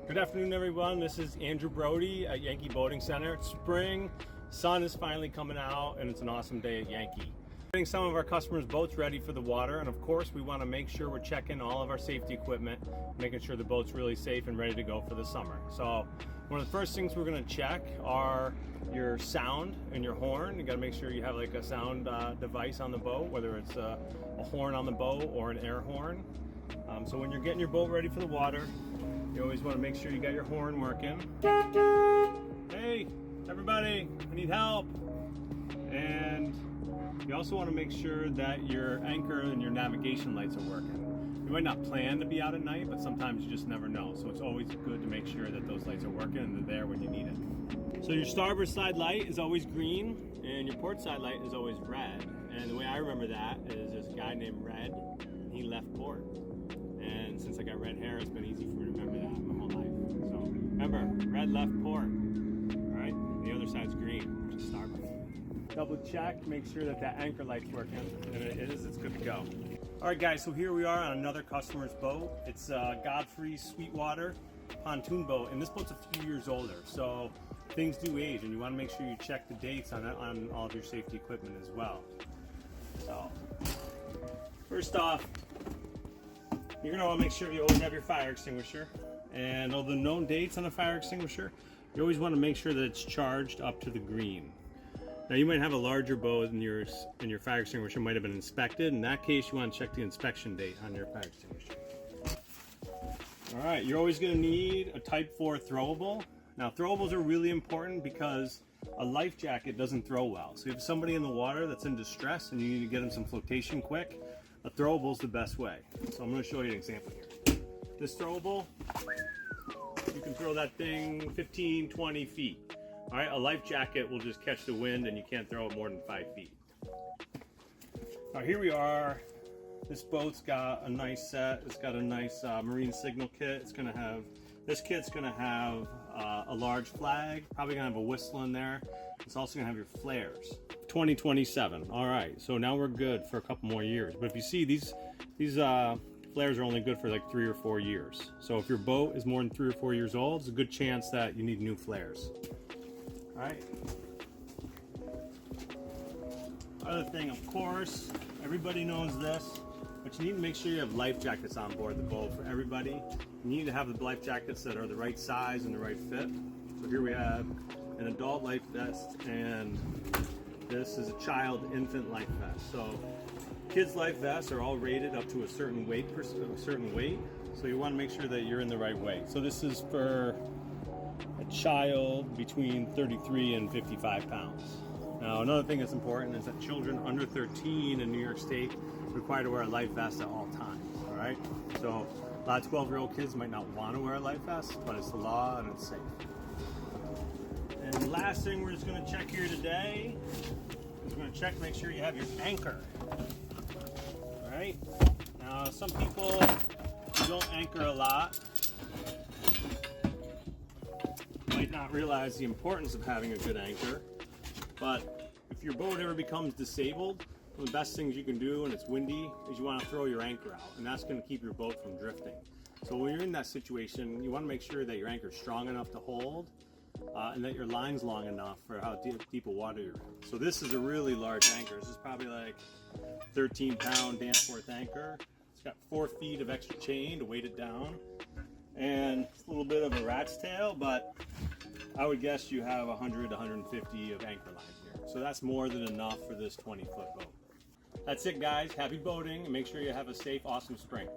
Good afternoon, everyone. This is Andrew Brodie at Yankee Boating Center. It's spring, sun is finally coming out, and it's an awesome day at Yankee. Getting some of our customers' boats ready for the water, and of course we want to make sure we're checking all of our safety equipment, making sure the boat's really safe and ready to go for the summer. So one of the first things we're going to check are your sound and your horn. You got to make sure you have like a sound device on the boat, whether it's a horn on the boat or an air horn. So when you're getting your boat ready for the water, you always want to make sure you got your horn working. Hey, everybody, I need help. And you also want to make sure that your anchor and your navigation lights are working. You might not plan to be out at night, but sometimes you just never know. So it's always good to make sure that those lights are working and they're there when you need it. So your starboard side light is always green and your port side light is always red. And the way I remember that is there's a guy named Red, and he left port. And since I got red hair, it's been easy for me to remember that my whole life. So remember, red left port, all right? The other side's green, which is starboard. Double check, make sure that that anchor light's working, and it is, it's good to go. All right, guys, so here we are on another customer's boat. It's Godfrey's Sweetwater pontoon boat, and this boat's a few years older, so things do age, and you want to make sure you check the dates on all of your safety equipment as well. So, first off, you're going to want to make sure you always have your fire extinguisher, and all the known dates on a fire extinguisher, you always want to make sure that it's charged up to the green. Now you might have a larger boat and your fire extinguisher might have been inspected. In that case, you want to check the inspection date on your fire extinguisher. All right, you're always going to need a Type 4 throwable. Now throwables are really important because a life jacket doesn't throw well. So if you have somebody in the water that's in distress and you need to get them some flotation quick, a throwable is the best way. So I'm going to show you an example here. This throwable, you can throw that thing 15, 20 feet. All right, a life jacket will just catch the wind and you can't throw it more than 5 feet. Now here we are. This boat's got a nice set. It's got a nice marine signal kit. This kit's gonna have a large flag, probably gonna have a whistle in there. It's also gonna have your flares. 2027, all right, so now we're good for a couple more years. But if you see, these flares are only good for like 3 or 4 years. So if your boat is more than 3 or 4 years old, it's a good chance that you need new flares. All right. Other thing, of course, everybody knows this, but you need to make sure you have life jackets on board the boat for everybody. You need to have the life jackets that are the right size and the right fit. So here we have an adult life vest, and this is a child infant life vest. So kids life vests are all rated up to a certain weight, so you want to make sure that you're in the right weight. So this is for a child between 33 and 55 pounds. Now another thing that's important is that children under 13 in New York State are required to wear a life vest at all times, all right? So a lot of 12-year-old kids might not want to wear a life vest, but it's the law and it's safe. And the last thing we're just going to check here today is we're going to check to make sure you have your anchor. All right? Now some people don't anchor a lot, might not realize the importance of having a good anchor, but if your boat ever becomes disabled, one of the best things you can do and it's windy is you want to throw your anchor out, and that's going to keep your boat from drifting. So when you're in that situation, you want to make sure that your anchor is strong enough to hold and that your line's long enough for how deep a water you're in. So this is a really large anchor. This is probably like 13-pound Danforth anchor. It's got 4 feet of extra chain to weight it down, and it's a little bit of a rat's tail, but I would guess you have 100 to 150 of anchor line here. So that's more than enough for this 20-foot boat. That's it, guys. Happy boating, and make sure you have a safe, awesome spring.